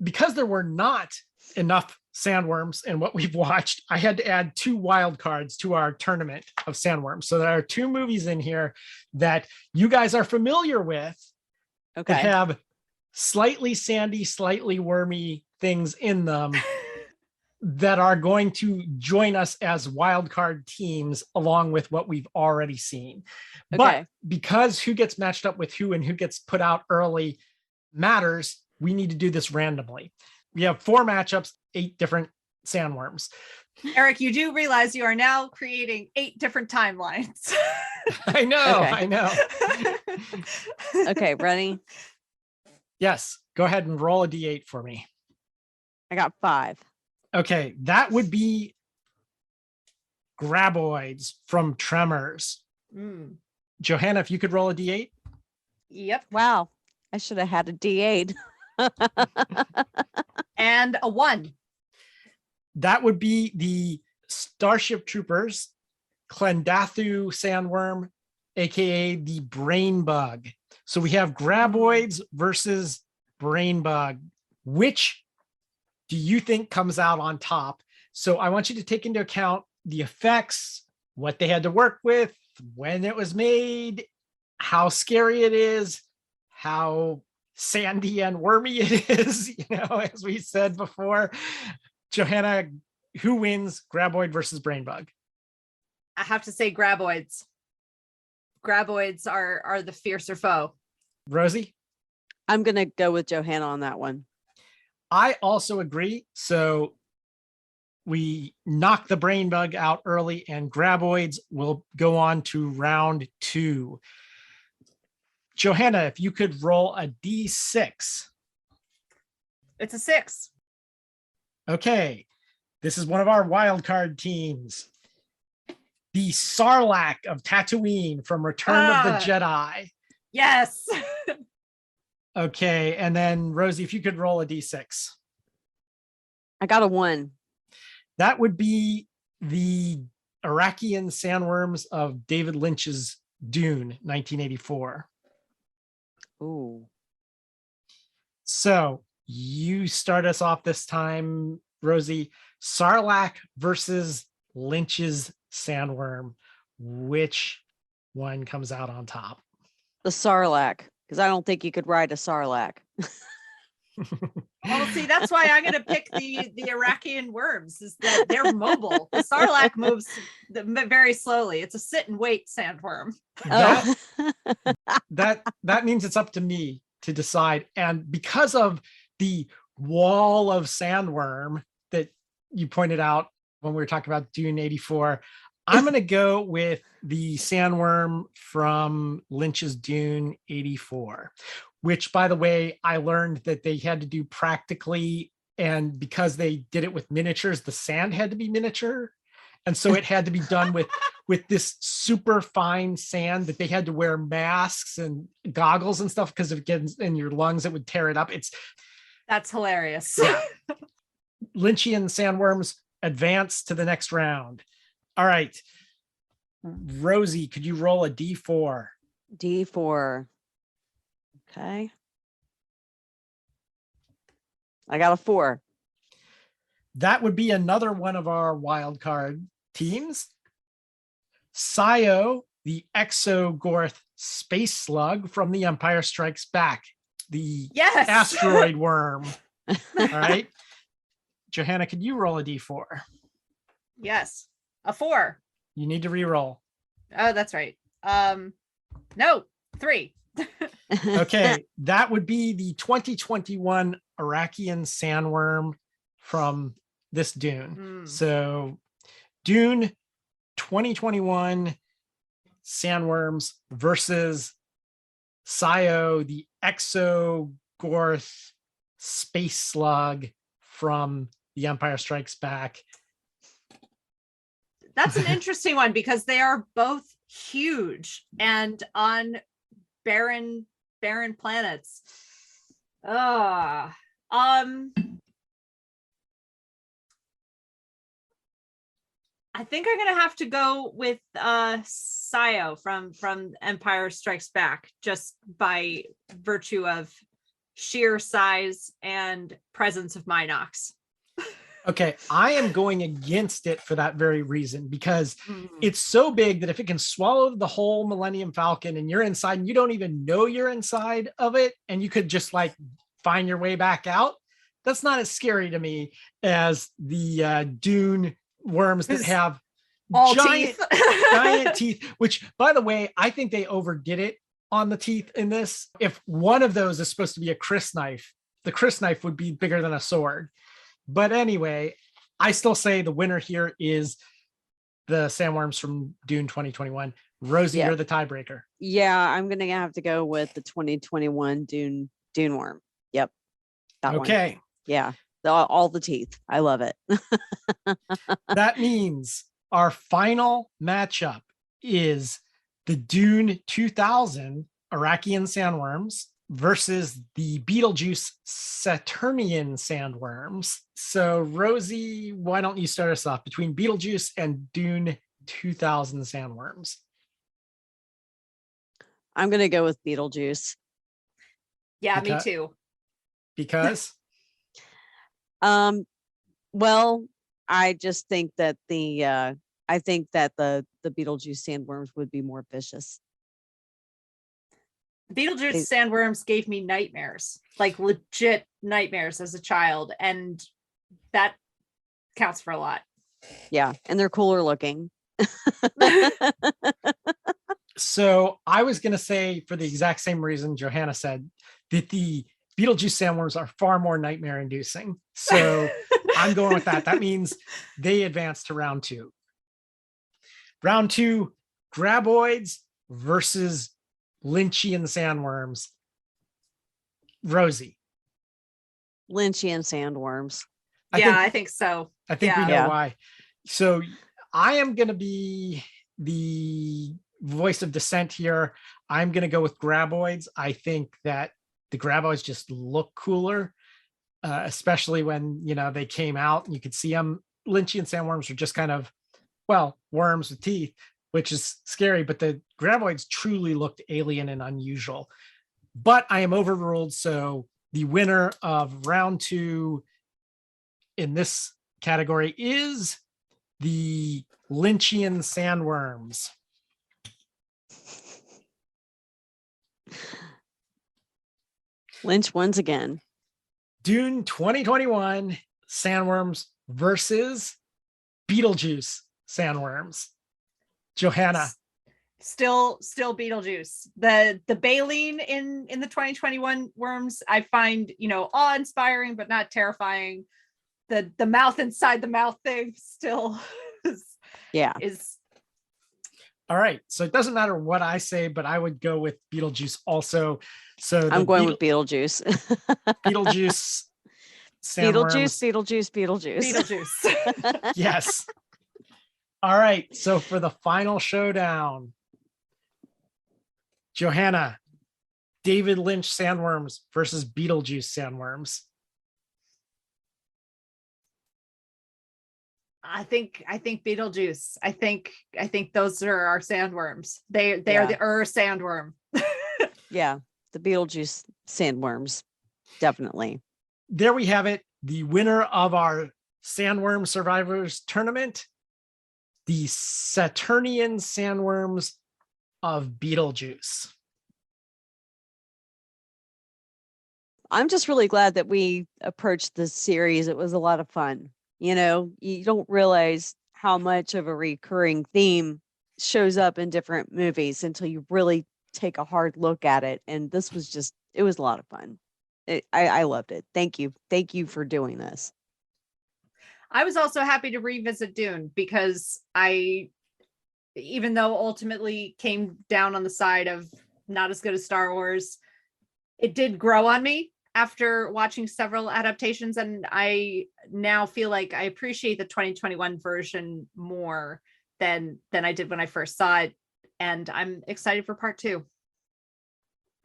Because there were not enough sandworms in what we've watched, I had to add 2 wild cards to our tournament of sandworms. So there are 2 movies in here that you guys are familiar with that have slightly sandy, slightly wormy things in them that are going to join us as wild card teams along with what we've already seen. But because who gets matched up with who and who gets put out early matters, we need to do this randomly. We have 4 matchups, 8 different sandworms. Eric, you do realize you are now creating 8 different timelines. I know. Okay, ready? Yes, go ahead and roll a D8 for me. I got 5. Okay, that would be graboids from Tremors. Johanna, if you could roll a D8. Yep. Wow, I should have had a D8. And a 1. That would be the Starship Troopers, Klendathu sandworm, aka the brain bug. So we have graboids versus brain bug. Which do you think comes out on top? So I want you to take into account the effects, what they had to work with, when it was made, how scary it is, how sandy and wormy it is, as we said before. Johanna, who wins, graboid versus brain bug? I have to say graboids. Graboids are the fiercer foe. Rosie? I'm going to go with Johanna on that one. I also agree. So we knock the brain bug out early and graboids will go on to round 2. Johanna, if you could roll a D6. It's a 6. Okay. This is one of our wild card teams. The Sarlacc of Tatooine from Return of the Jedi. Yes. Okay. And then Rosie, if you could roll a D6. I got a 1. That would be the Iraqian sandworms of David Lynch's Dune, 1984. Ooh. So you start us off this time, Rosie. Sarlacc versus Lynch's sandworm. Which one comes out on top? The Sarlacc, because I don't think you could ride a Sarlacc. Well, see, that's why I'm going to pick the Iraqian worms, is that they're mobile. The Sarlacc moves very slowly. It's a sit and wait sandworm. That means it's up to me to decide. And because of the wall of sandworm that you pointed out when we were talking about Dune 84, I'm going to go with the sandworm from Lynch's Dune 84, which, by the way, I learned that they had to do practically, and because they did it with miniatures, the sand had to be miniature. And so it had to be done with this super fine sand that they had to wear masks and goggles and stuff, because if it gets in your lungs, it would tear it up. That's hilarious. Yeah. Lynchian sandworms advance to the next round. All right. Rosie, could you roll a D4? D4. Okay. I got a 4. That would be another one of our wild card teams. Sio, the Exogorth space slug from The Empire Strikes Back, the asteroid worm. All right. Johanna, could you roll a D4? Yes. A 4. You need to re-roll. Oh, that's right. No, 3. Okay, that would be the 2021 Iraqian sandworm from this Dune. So Dune 2021 sandworms versus Sio, the Exogorth space slug from The Empire Strikes Back. That's an interesting one because they are both huge and on barren planets. I think I'm gonna have to go with Sio from Empire Strikes Back, just by virtue of sheer size and presence of Minox. Okay, I am going against it for that very reason, because it's so big that if it can swallow the whole Millennium Falcon and you're inside and you don't even know you're inside of it, and you could just like find your way back out, that's not as scary to me as the Dune worms that have all giant, teeth. giant teeth, which, by the way, I think they overdid it on the teeth in this. If one of those is supposed to be a crysknife, the crysknife would be bigger than a sword. But anyway, I still say the winner here is the sandworms from Dune 2021. Rosie, you're the tiebreaker. Yeah, I'm gonna have to go with the 2021 Dune worm. Yep. That okay. One. Yeah. All the teeth. I love it. That means our final matchup is the Dune 2000 Iraqian sandworms versus the Beetlejuice Saturnian sandworms. So Rosie, why don't you start us off between Beetlejuice and Dune 2000 sandworms? I'm going to go with Beetlejuice. Yeah, me too. Because? Well, I just think that the Beetlejuice sandworms would be more vicious. Beetlejuice sandworms gave me nightmares, like legit nightmares as a child, and that counts for a lot. Yeah, and they're cooler looking. So I was going to say, for the exact same reason Johanna said, that the Beetlejuice sandworms are far more nightmare inducing. So I'm going with that. That means they advance to round 2. Round 2, Graboids versus Lynchian sandworms. Rosie. Lynchian sandworms. I think so. I think we know why. So I am going to be the voice of dissent here. I'm going to go with Graboids. I think that the Graboids just look cooler, especially when, they came out and you could see them. Lynchian sandworms are just kind of, worms with teeth, which is scary, but the Graboids truly looked alien and unusual. But I am overruled, so the winner of round 2 in this category is the Lynchian sandworms. Lynch wins again. Dune 2021 sandworms versus Beetlejuice sandworms. Johanna. Still Beetlejuice. The baleen in the 2021 worms I find, awe-inspiring but not terrifying. The mouth inside the mouth thing still is all right. So it doesn't matter what I say, but I would go with Beetlejuice also. So I'm going with Beetlejuice. Beetlejuice sandworms. Beetlejuice. Yes. All right. So for the final showdown, Johanna, David Lynch sandworms versus Beetlejuice sandworms. I think Beetlejuice. I think those are our sandworms. They are the sandworm. Yeah, the Beetlejuice sandworms, definitely. There we have it. The winner of our Sandworm Survivors tournament, the Saturnian sandworms of Beetlejuice. I'm just really glad that we approached this series. It was a lot of fun. You don't realize how much of a recurring theme shows up in different movies until you really take a hard look at it. And this was just, it was a lot of fun. I loved it. Thank you. Thank you for doing this. I was also happy to revisit Dune because even though ultimately came down on the side of not as good as Star Wars, it did grow on me after watching several adaptations. And I now feel like I appreciate the 2021 version more than I did when I first saw it. And I'm excited for part 2.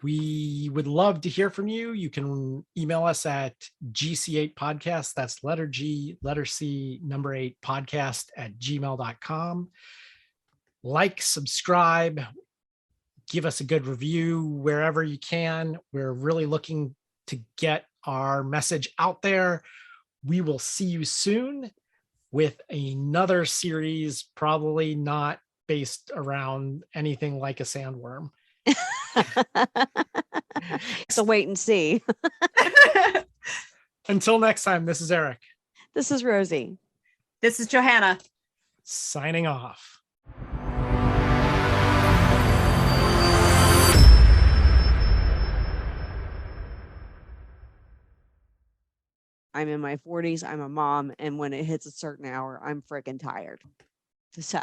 We would love to hear from you. You can email us at GC8podcast. That's letter G, letter C, number 8 podcast at gmail.com. Like, subscribe, give us a good review wherever you can. We're really looking to get our message out there. We will see you soon with another series, probably not based around anything like a sandworm. So wait and see. Until next time, this is Eric. This is Rosie. This is Johanna. Signing off. I'm in my 40s. I'm a mom. And when it hits a certain hour, I'm freaking tired. So